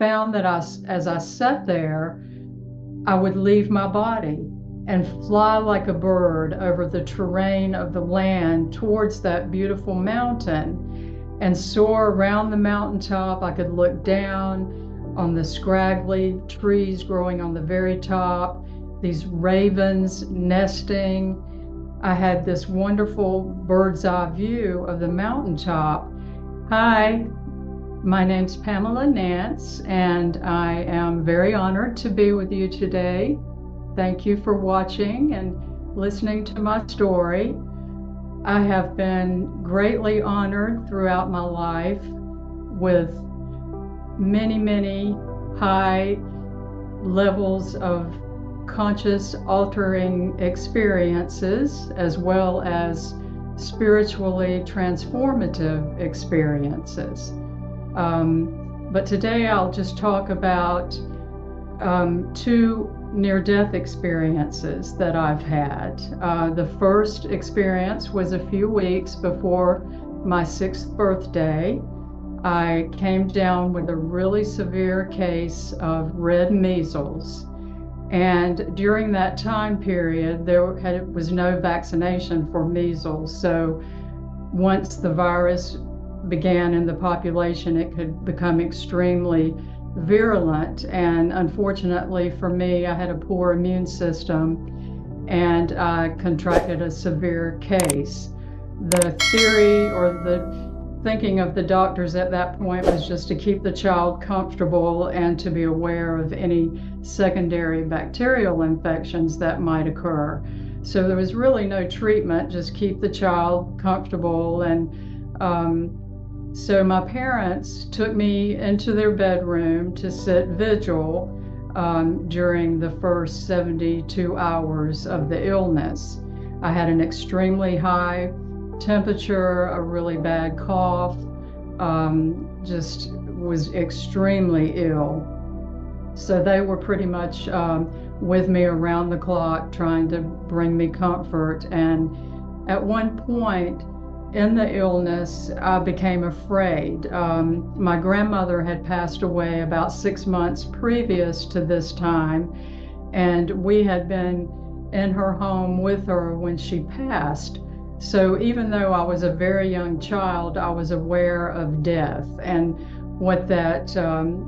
found that as I sat there, I would leave my body and fly like a bird over the terrain of the land towards that beautiful mountain and soar around the mountaintop. I could look down on the scraggly trees growing on the very top, these ravens nesting. I had this wonderful bird's eye view of the mountaintop. Hi, my name's Pamela Nance, and I am very honored to be with you today. Thank you for watching and listening to my story. I have been greatly honored throughout my life with many, many high levels of conscious altering experiences, as well as spiritually transformative experiences. But today I'll just talk about two near-death experiences that I've had. The first experience was a few weeks before my 6th birthday. I came down with a really severe case of red measles. And during that time period, there was no vaccination for measles. So once the virus began in the population, it could become extremely virulent. And unfortunately for me, I had a poor immune system and I contracted a severe case. The theory or the thinking of the doctors at that point was just to keep the child comfortable and to be aware of any secondary bacterial infections that might occur. So there was really no treatment, just keep the child comfortable. And so my parents took me into their bedroom to sit vigil during the first 72 hours of the illness. I had an extremely high temperature, a really bad cough, just was extremely ill. So they were pretty much with me around the clock trying to bring me comfort. And at one point in the illness, I became afraid. My grandmother had passed away about 6 months previous to this time, and we had been in her home with her when she passed. So even though I was a very young child, I was aware of death and what that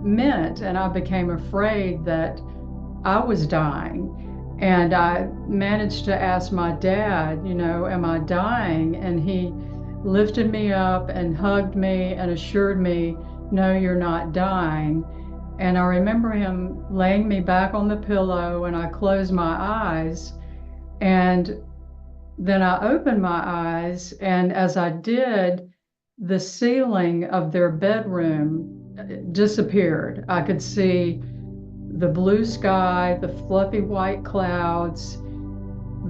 meant. And I became afraid that I was dying. And I managed to ask my dad, am I dying? And he lifted me up and hugged me and assured me, no, you're not dying. And I remember him laying me back on the pillow, and I closed my eyes. And then I opened my eyes, and as I did, the ceiling of their bedroom disappeared. I could see the blue sky, the fluffy white clouds,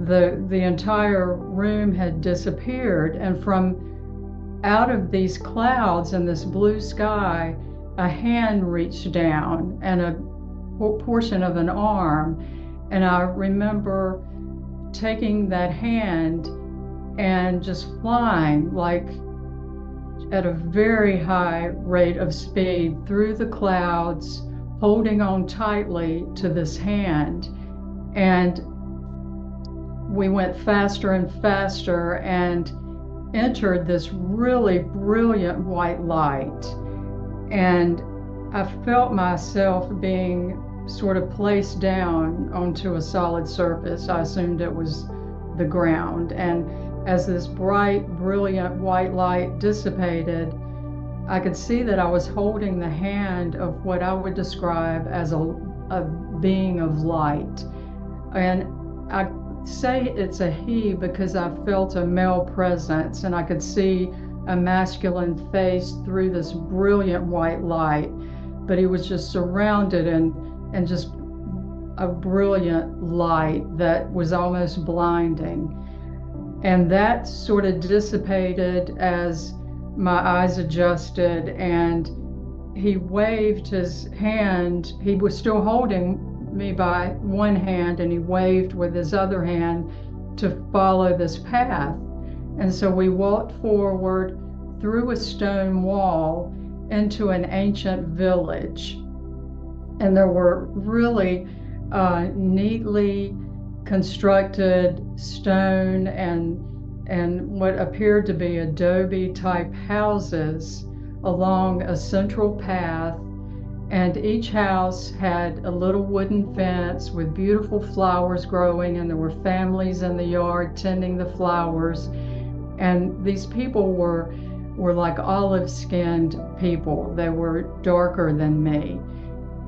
the entire room had disappeared. And from out of these clouds and this blue sky, a hand reached down and a portion of an arm. And I remember taking that hand and just flying like at a very high rate of speed through the clouds, holding on tightly to this hand. And we went faster and faster and entered this really brilliant white light. And I felt myself being sort of placed down onto a solid surface. I assumed it was the ground. And as this bright, brilliant white light dissipated, I could see that I was holding the hand of what I would describe as a being of light. And I say it's a he because I felt a male presence, and I could see a masculine face through this brilliant white light, but he was just surrounded and just a brilliant light that was almost blinding. And that sort of dissipated as my eyes adjusted, and he waved his hand. He was still holding me by one hand, and he waved with his other hand to follow this path. And so we walked forward through a stone wall into an ancient village. And there were really neatly constructed stone and what appeared to be adobe type houses along a central path, and each house had a little wooden fence with beautiful flowers growing, and there were families in the yard tending the flowers. And these people were like olive-skinned people. They were darker than me.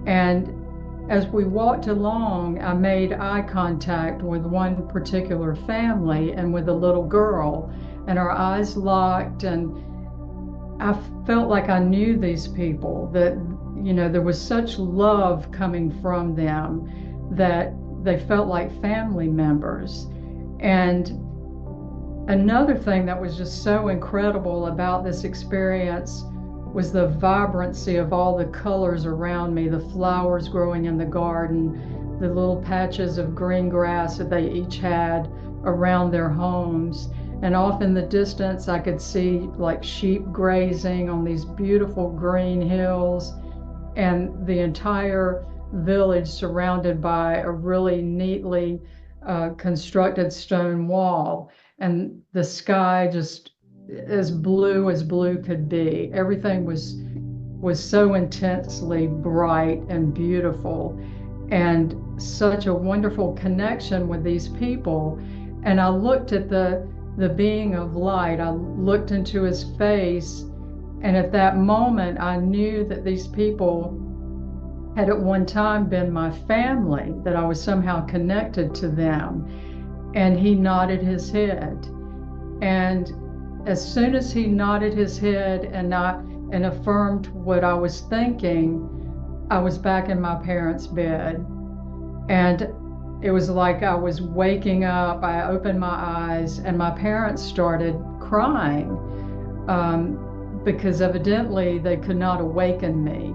And as we walked along, I made eye contact with one particular family and with a little girl, and our eyes locked, and I felt like I knew these people, that, there was such love coming from them that they felt like family members. And another thing that was just so incredible about this experience was the vibrancy of all the colors around me, the flowers growing in the garden, the little patches of green grass that they each had around their homes. And off in the distance, I could see like sheep grazing on these beautiful green hills, and the entire village surrounded by a really neatly constructed stone wall, and the sky just as blue could be. Everything was so intensely bright and beautiful, and such a wonderful connection with these people. And I looked at the being of light. I looked into his face, and at that moment I knew that these people had at one time been my family, that I was somehow connected to them. And he nodded his head. And as soon as he nodded his head and affirmed what I was thinking, I was back in my parents' bed. And it was like I was waking up. I opened my eyes, and my parents started crying, because evidently they could not awaken me.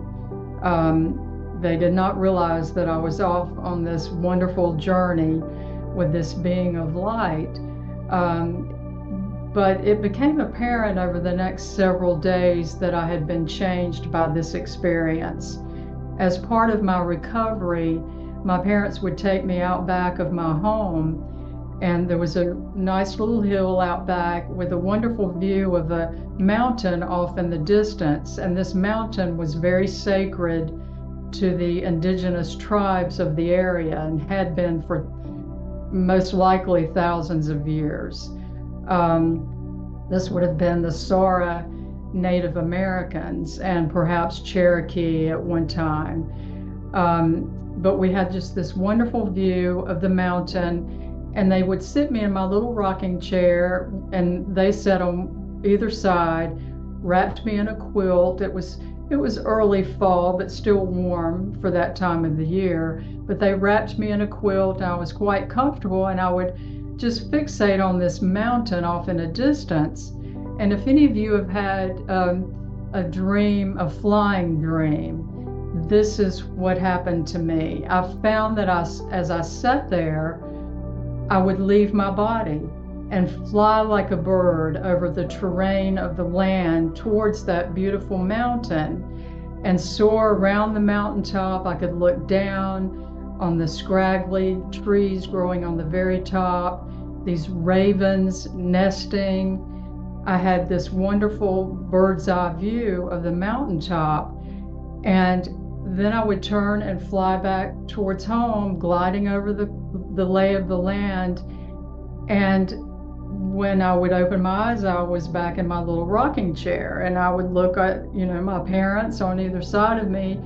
They did not realize that I was off on this wonderful journey with this being of light. But it became apparent over the next several days that I had been changed by this experience. As part of my recovery, my parents would take me out back of my home, and there was a nice little hill out back with a wonderful view of a mountain off in the distance. And this mountain was very sacred to the indigenous tribes of the area, and had been for most likely thousands of years. This would have been the Sora Native Americans and perhaps Cherokee at one time. But we had just this wonderful view of the mountain, and they would sit me in my little rocking chair, and they sat on either side, wrapped me in a quilt. It was early fall, but still warm for that time of the year. But they wrapped me in a quilt, and I was quite comfortable, and I would just fixate on this mountain off in a distance. And if any of you have had a dream, a flying dream, this is what happened to me. I found that as I sat there, I would leave my body and fly like a bird over the terrain of the land towards that beautiful mountain, and soar around the mountaintop. I could look down on the scraggly trees growing on the very top, these ravens nesting. I had this wonderful bird's eye view of the mountaintop. And then I would turn and fly back towards home, gliding over the lay of the land. And when I would open my eyes, I was back in my little rocking chair, and I would look at, my parents on either side of me,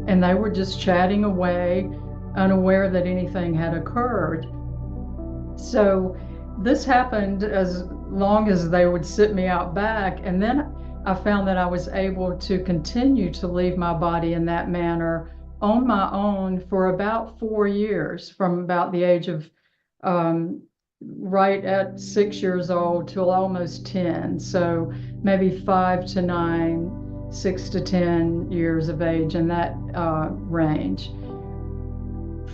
and they were just chatting away, unaware that anything had occurred. So this happened as long as they would sit me out back. And then I found that I was able to continue to leave my body in that manner on my own for about 4 years, from about the age of right at 6 years old till almost 10. So maybe 5 to 9, 6 to 10 years of age, in that range.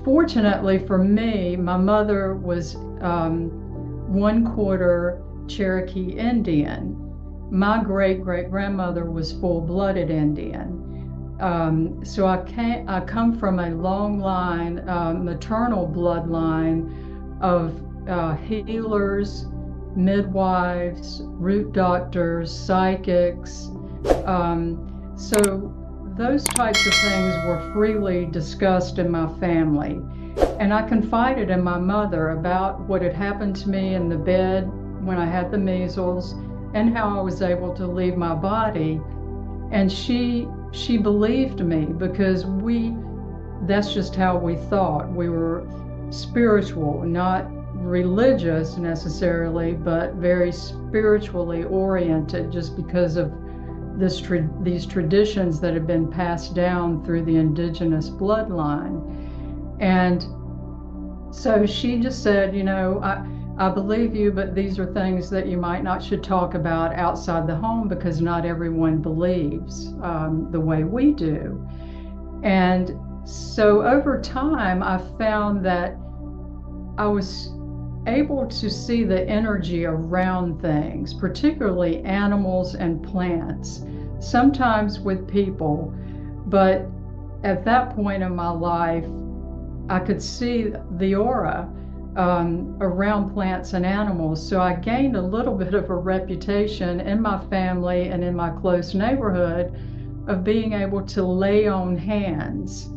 Fortunately for me, my mother was 1/4 Cherokee Indian. My great-great-grandmother was full-blooded Indian. So I come from a long line, maternal bloodline of healers, midwives, root doctors, psychics. So those types of things were freely discussed in my family. And I confided in my mother about what had happened to me in the bed when I had the measles and how I was able to leave my body. And she believed me because that's just how we thought. We were spiritual, not religious necessarily, but very spiritually oriented just because of these traditions that have been passed down through the indigenous bloodline. And so she just said, I believe you, but these are things that you might not should talk about outside the home because not everyone believes the way we do. And so over time, I found that I was able to see the energy around things, particularly animals and plants, sometimes with people. But at that point in my life, I could see the aura around plants and animals. So I gained a little bit of a reputation in my family and in my close neighborhood of being able to lay on hands.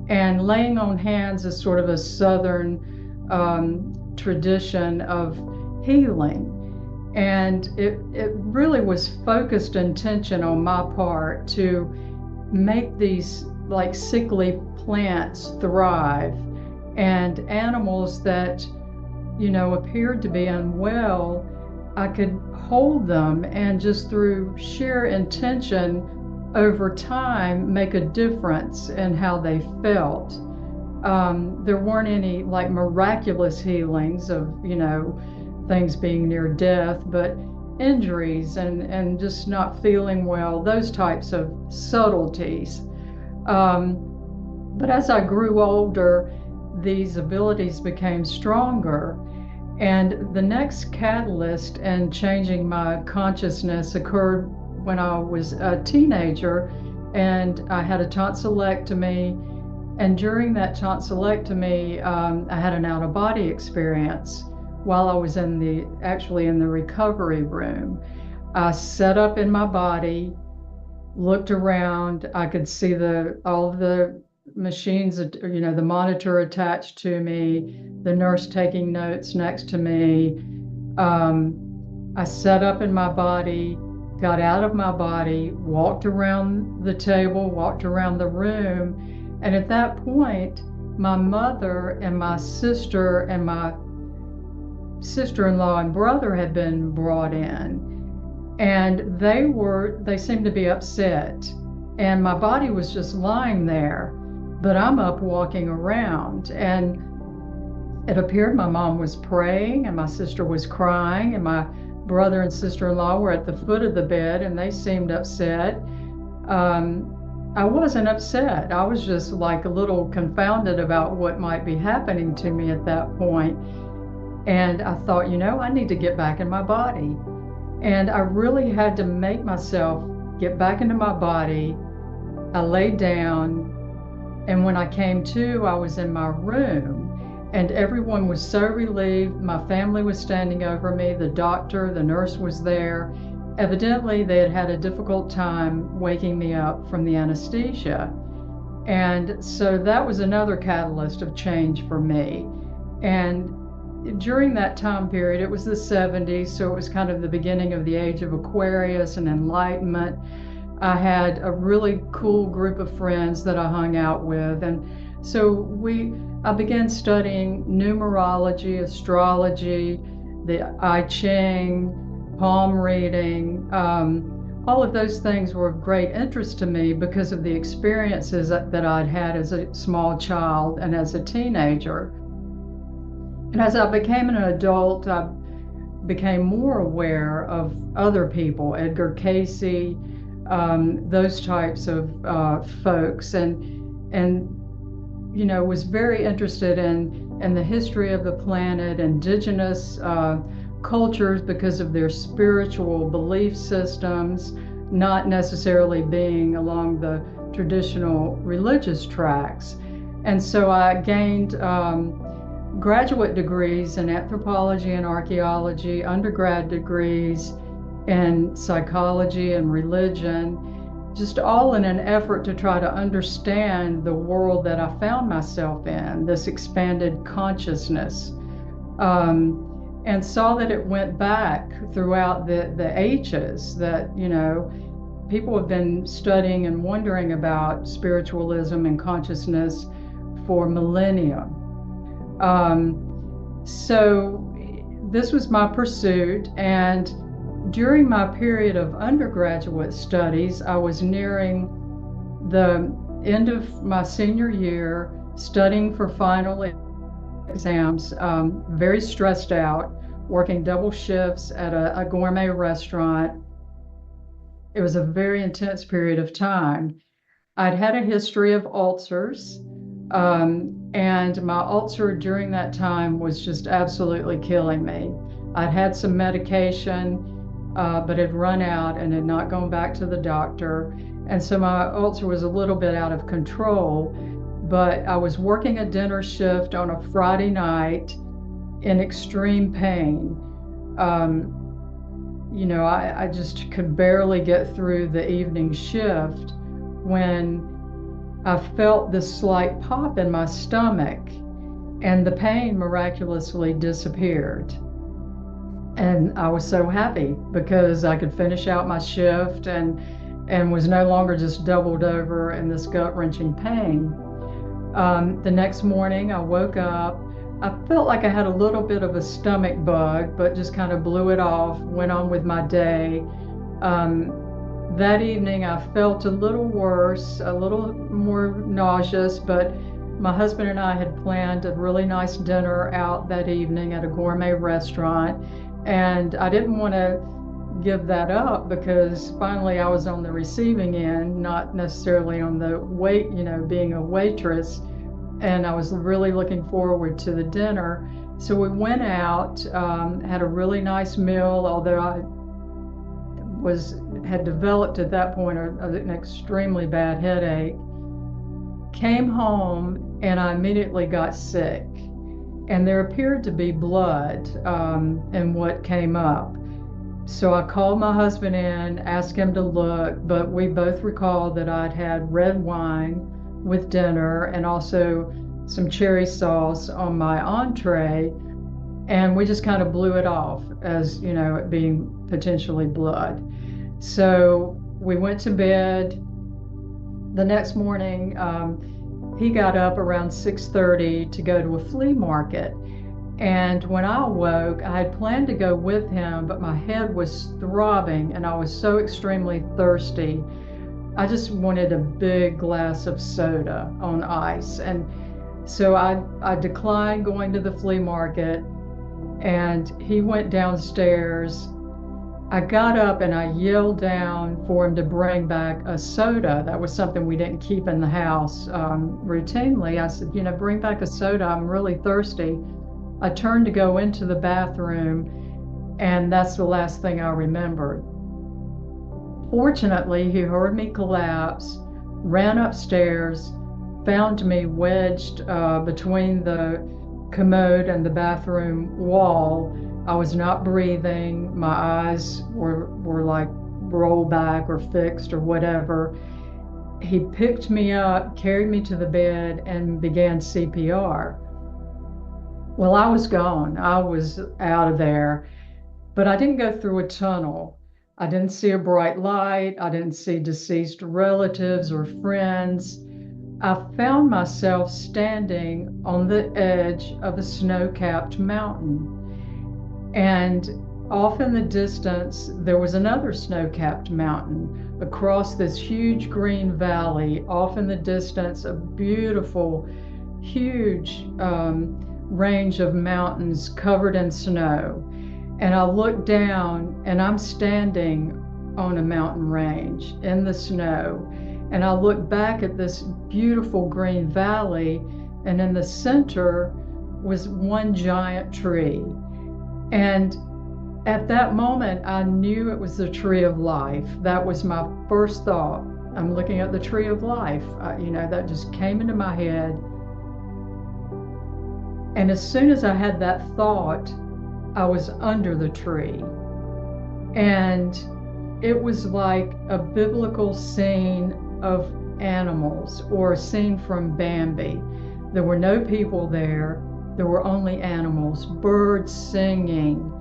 And laying on hands is sort of a Southern tradition of healing. And it really was focused intention on my part to make these like sickly plants thrive, and animals that appeared to be unwell, I could hold them and just through sheer intention over time make a difference in how they felt. There weren't any like miraculous healings of things being near death, but injuries and just not feeling well, those types of subtleties. But as I grew older, these abilities became stronger. And the next catalyst in changing my consciousness occurred when I was a teenager and I had a tonsillectomy. And during that tonsillectomy, I had an out-of-body experience while I was actually in the recovery room. I sat up in my body, looked around. I could see all the machines, the monitor attached to me, the nurse taking notes next to me. I sat up in my body, got out of my body, walked around the table, walked around the room. And at that point, my mother and my sister and my sister-in-law and brother had been brought in. And they seemed to be upset. And my body was just lying there, but I'm up walking around. And it appeared my mom was praying and my sister was crying and my brother and sister-in-law were at the foot of the bed and they seemed upset. I wasn't upset. I was just like a little confounded about what might be happening to me at that point. And I thought, I need to get back in my body. And I really had to make myself get back into my body. I laid down, and when I came to, I was in my room, and everyone was so relieved. My family was standing over me, the doctor, the nurse was there. Evidently, they had had a difficult time waking me up from the anesthesia. And so that was another catalyst of change for me. And during that time period, it was the 70s, so it was kind of the beginning of the age of Aquarius and enlightenment. I had a really cool group of friends that I hung out with. And so I began studying numerology, astrology, the I Ching, palm reading. All of those things were of great interest to me because of the experiences that I'd had as a small child and as a teenager. And as I became an adult, I became more aware of other people, Edgar Cayce, those types of folks, and was very interested in the history of the planet, indigenous cultures because of their spiritual belief systems, not necessarily being along the traditional religious tracks. And so I gained graduate degrees in anthropology and archaeology, undergrad degrees in psychology and religion, just all in an effort to try to understand the world that I found myself in, this expanded consciousness. And saw that it went back throughout the ages, that, people have been studying and wondering about spiritualism and consciousness for millennia. So this was my pursuit. And during my period of undergraduate studies, I was nearing the end of my senior year, studying for final exams, very stressed out, working double shifts at a gourmet restaurant. It was a very intense period of time. I'd had a history of ulcers, and my ulcer during that time was just absolutely killing me. I'd had some medication, but had run out and had not gone back to the doctor. And so my ulcer was a little bit out of control, but I was working a dinner shift on a Friday night in extreme pain. I just could barely get through the evening shift when I felt this slight pop in my stomach, and the pain miraculously disappeared. And I was so happy because I could finish out my shift and was no longer just doubled over in this gut-wrenching pain. The next morning I woke up. I felt like I had a little bit of a stomach bug, but just kind of blew it off, went on with my day. That evening I felt a little worse, a little more nauseous, but my husband and I had planned a really nice dinner out that evening at a gourmet restaurant. And I didn't want to give that up because finally I was on the receiving end, not necessarily on the being a waitress. And I was really looking forward to the dinner. So we went out, had a really nice meal, although I had developed at that point an extremely bad headache. Came home and I immediately got sick. And there appeared to be blood in what came up. So I called my husband in, asked him to look, but we both recalled that I'd had red wine with dinner and also some cherry sauce on my entree, and we just kind of blew it off as it being potentially blood. So we went to bed. The next morning he got up around 6:30 to go to a flea market, and when I awoke I had planned to go with him, but my head was throbbing and I was so extremely thirsty. I just wanted a big glass of soda on ice. And so I declined going to the flea market, and he went downstairs. I got up and I yelled down for him to bring back a soda. That was something we didn't keep in the house routinely. I said, bring back a soda. I'm really thirsty. I turned to go into the bathroom, and that's the last thing I remembered. Fortunately, he heard me collapse, ran upstairs, found me wedged between the commode and the bathroom wall. I was not breathing. My eyes were like rolled back or fixed or whatever. He picked me up, carried me to the bed, and began CPR. Well, I was gone. I was out of there, but I didn't go through a tunnel. I didn't see a bright light. I didn't see deceased relatives or friends. I found myself standing on the edge of a snow-capped mountain. And off in the distance, there was another snow-capped mountain across this huge green valley. Off in the distance, a beautiful, huge range of mountains covered in snow. And I looked down and I'm standing on a mountain range in the snow. And I looked back at this beautiful green valley, and in the center was one giant tree. And at that moment, I knew it was the tree of life. That was my first thought. I'm looking at the tree of life. That just came into my head. And as soon as I had that thought, I was under the tree. And it was like a biblical scene of animals, or a scene from Bambi. There were no people there. There were only animals, birds singing,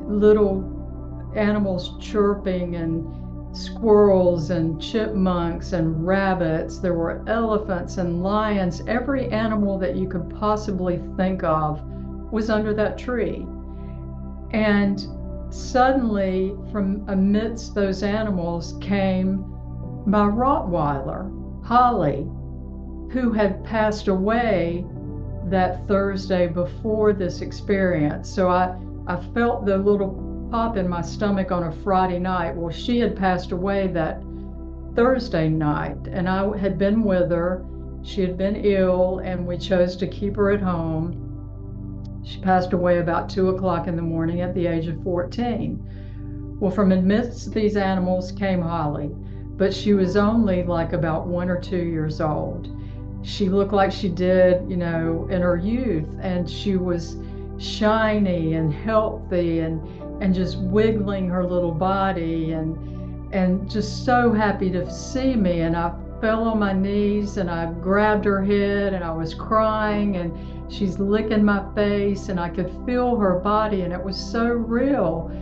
little animals chirping, and squirrels and chipmunks and rabbits. There were elephants and lions. Every animal that you could possibly think of was under that tree. And suddenly, from amidst those animals came my Rottweiler, Holly, who had passed away that Thursday before this experience. So I felt the little pop in my stomach on a Friday night. Well, she had passed away that Thursday night, and I had been with her. She had been ill, and we chose to keep her at home. She passed away about 2 o'clock in the morning at the age of 14. Well, from amidst these animals came Holly, but she was only like about 1 or 2 years old. She looked like she did, in her youth, and she was shiny and healthy, and just wiggling her little body, and just so happy to see me. And I fell on my knees and I grabbed her head, and I was crying, and she's licking my face, and I could feel her body, and it was so real.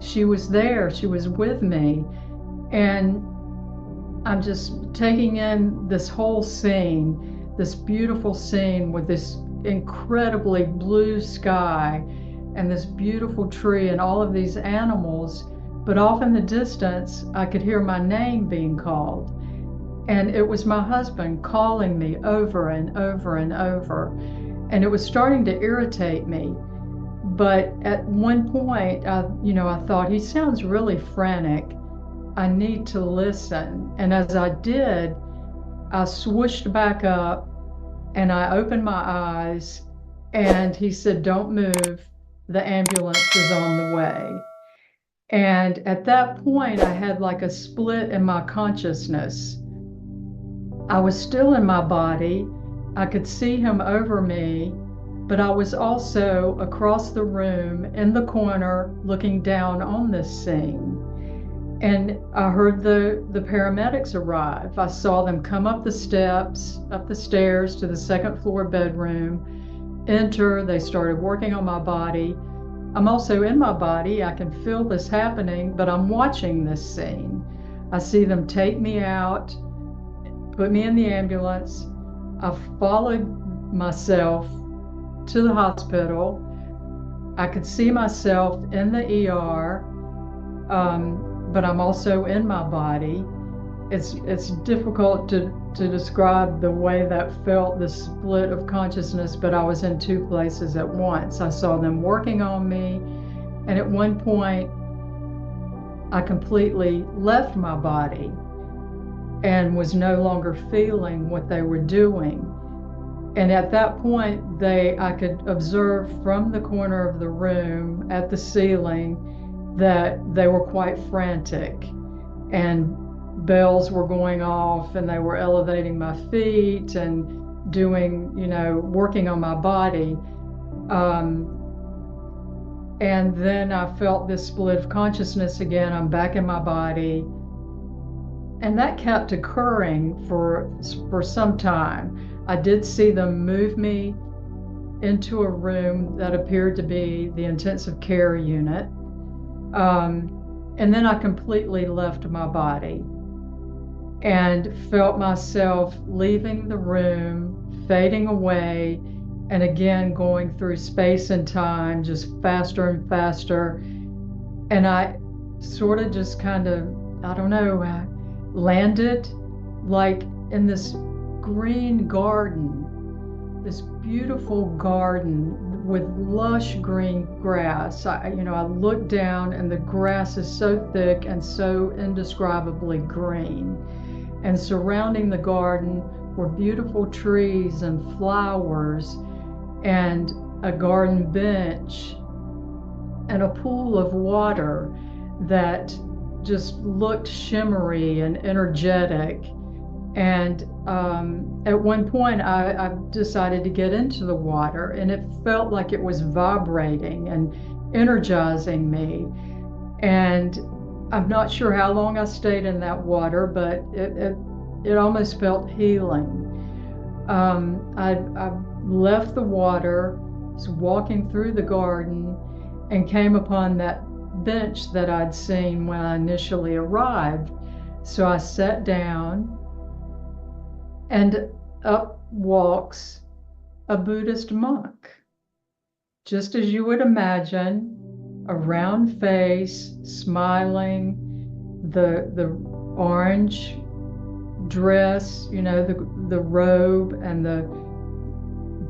She was there, she was with me. And I'm just taking in this whole scene, this beautiful scene with this incredibly blue sky and this beautiful tree and all of these animals. But off in the distance, I could hear my name being called. And it was my husband calling me over and over and over. And it was starting to irritate me. But at one point, I thought, he sounds really frantic. I need to listen. And as I did, I swooshed back up and I opened my eyes, and he said, "Don't move. The ambulance is on the way." And at that point, I had like a split in my consciousness. I was still in my body. I could see him over me, but I was also across the room in the corner looking down on this scene. And I heard the paramedics arrive. I saw them come up the steps, up the stairs to the second floor bedroom, enter. They started working on my body. I'm also in my body. I can feel this happening, but I'm watching this scene. I see them take me out, put me in the ambulance. I followed myself to the hospital. I could see myself in the ER, but I'm also in my body. It's difficult to describe the way that felt, the split of consciousness, but I was in two places at once. I saw them working on me, and at one point, I completely left my body and was no longer feeling what they were doing. And at that point, I could observe from the corner of the room at the ceiling that they were quite frantic, and bells were going off, and they were elevating my feet and doing, working on my body. And then I felt this split of consciousness again. I'm back in my body. And that kept occurring for some time. I did see them move me into a room that appeared to be the intensive care unit. And then I completely left my body and felt myself leaving the room, fading away, and again going through space and time, just faster and faster. And I sort of just kind of, I don't know, landed like in this green garden, this beautiful garden with lush green grass. I looked down, and the grass is so thick and so indescribably green. And surrounding the garden were beautiful trees and flowers, and a garden bench, and a pool of water that just looked shimmery and energetic. And at one point, I decided to get into the water, and it felt like it was vibrating and energizing me. And I'm not sure how long I stayed in that water, but it almost felt healing. I left the water, was walking through the garden, and came upon that bench that I'd seen when I initially arrived. So I sat down, and up walks a Buddhist monk, just as you would imagine, a round face, smiling, the orange dress, the robe and the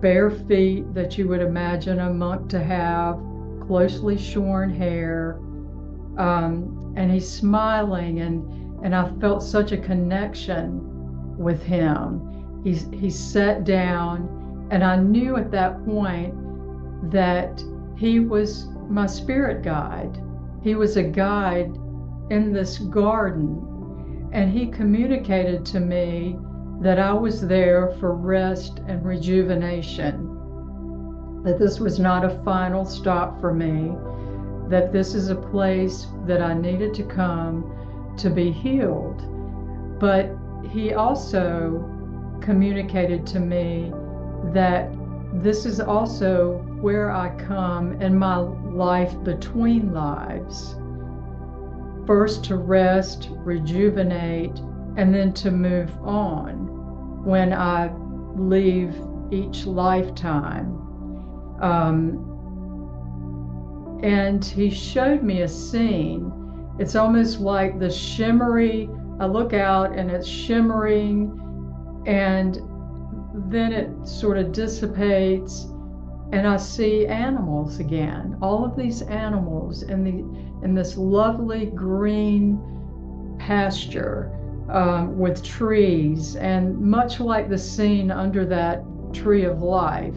bare feet that you would imagine a monk to have, closely shorn hair, and he's smiling, and I felt such a connection with him. He sat down, and I knew at that point that he was my spirit guide. He was a guide in this garden, and he communicated to me that I was there for rest and rejuvenation, that this was not a final stop for me, that this is a place that I needed to come to be healed. But he also communicated to me that this is also where I come in my life between lives. First to rest, rejuvenate, and then to move on when I leave each lifetime. And he showed me a scene. It's almost like the shimmery, I look out and it's shimmering, and then it sort of dissipates, and I see animals again. All of these animals in this lovely green pasture with trees, and much like the scene under that tree of life,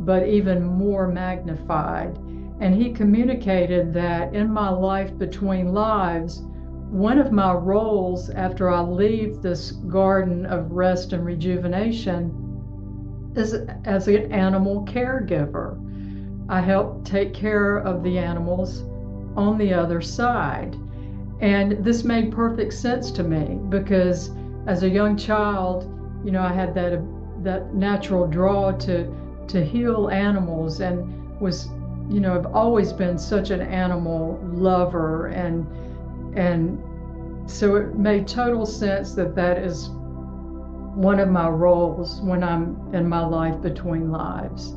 but even more magnified. And he communicated that in my life between lives, one of my roles after I leave this garden of rest and rejuvenation is as an animal caregiver. I help take care of the animals on the other side. And this made perfect sense to me because as a young child, I had that natural draw to heal animals, and was, I've always been such an animal lover, and so it made total sense that is one of my roles when I'm in my life between lives.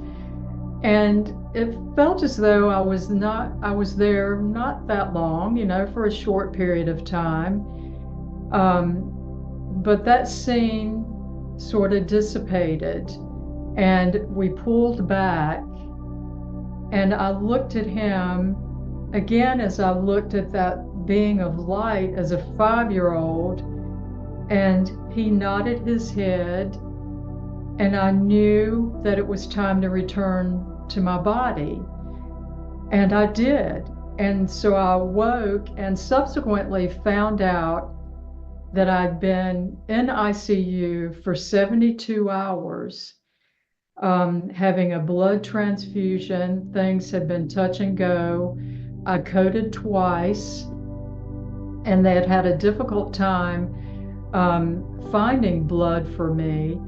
And it felt as though I was there not that long, for a short period of time. But that scene sort of dissipated, and we pulled back, and I looked at him again as I looked at that being of light as a 5-year-old, and he nodded his head, and I knew that it was time to return to my body. And I did. And so I awoke and subsequently found out that I'd been in ICU for 72 hours, having a blood transfusion. Things had been touch and go. I coded twice, and they had had a difficult time finding blood for me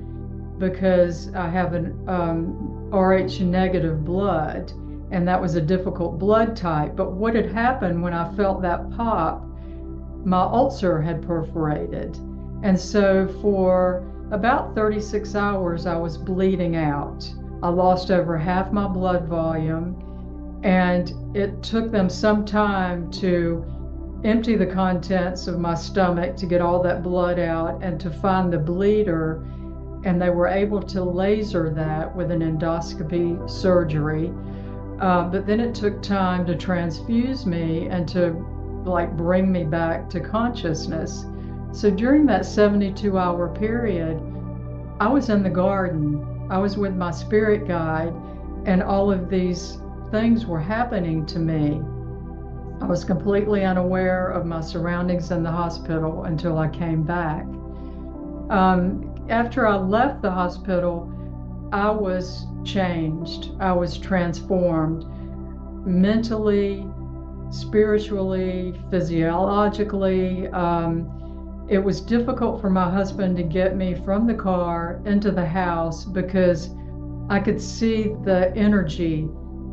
because I have an Rh negative blood, and that was a difficult blood type. But what had happened when I felt that pop, my ulcer had perforated. And so for about 36 hours, I was bleeding out. I lost over half my blood volume, and it took them some time to empty the contents of my stomach to get all that blood out and to find the bleeder. And they were able to laser that with an endoscopy surgery. But then it took time to transfuse me and to bring me back to consciousness. So during that 72-hour period, I was in the garden. I was with my spirit guide, and all of these things were happening to me. I was completely unaware of my surroundings in the hospital until I came back. After I left the hospital, I was changed. I was transformed mentally, spiritually, physiologically. It was difficult for my husband to get me from the car into the house because I could see the energy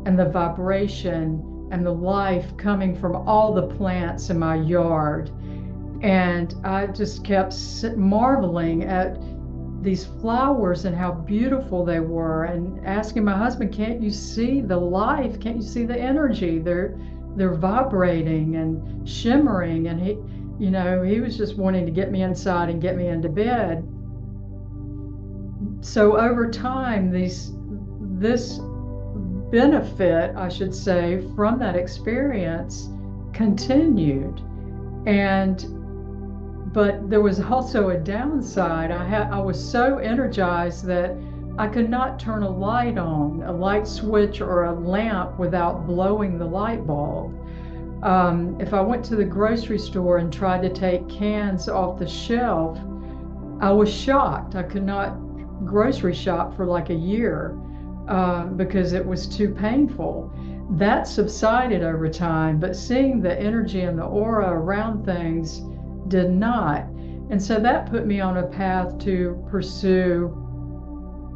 and the vibration and the life coming from all the plants in my yard. And I just kept marveling at these flowers and how beautiful they were, and asking my husband, can't you see the life? Can't you see the energy? They're vibrating and shimmering. And he was just wanting to get me inside and get me into bed. So over time, this benefit, I should say, from that experience continued. But there was also a downside. I was so energized that I could not turn a light on, a light switch or a lamp without blowing the light bulb. If I went to the grocery store and tried to take cans off the shelf, I was shocked. I could not grocery shop for like a year because it was too painful. That subsided over time, but seeing the energy and the aura around things did not. And so that put me on a path to pursue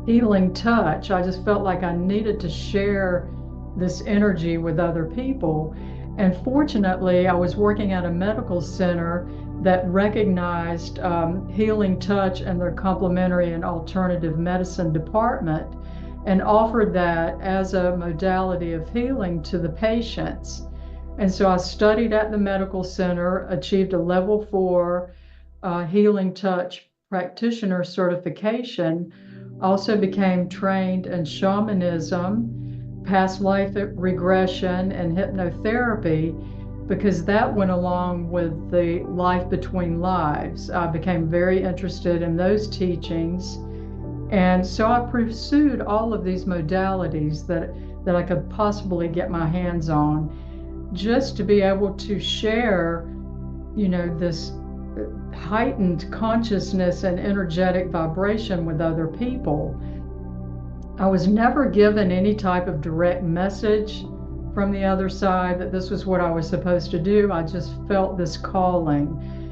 healing touch. I just felt like I needed to share this energy with other people. And fortunately, I was working at a medical center that recognized healing touch and their complementary and alternative medicine department, and offered that as a modality of healing to the patients. And so I studied at the medical center, achieved a level 4 healing touch practitioner certification, also became trained in shamanism, past life regression, and hypnotherapy, because that went along with the life between lives. I became very interested in those teachings. And so I pursued all of these modalities that I could possibly get my hands on, just to be able to share, this heightened consciousness and energetic vibration with other people. I was never given any type of direct message from the other side that this was what I was supposed to do. I just felt this calling.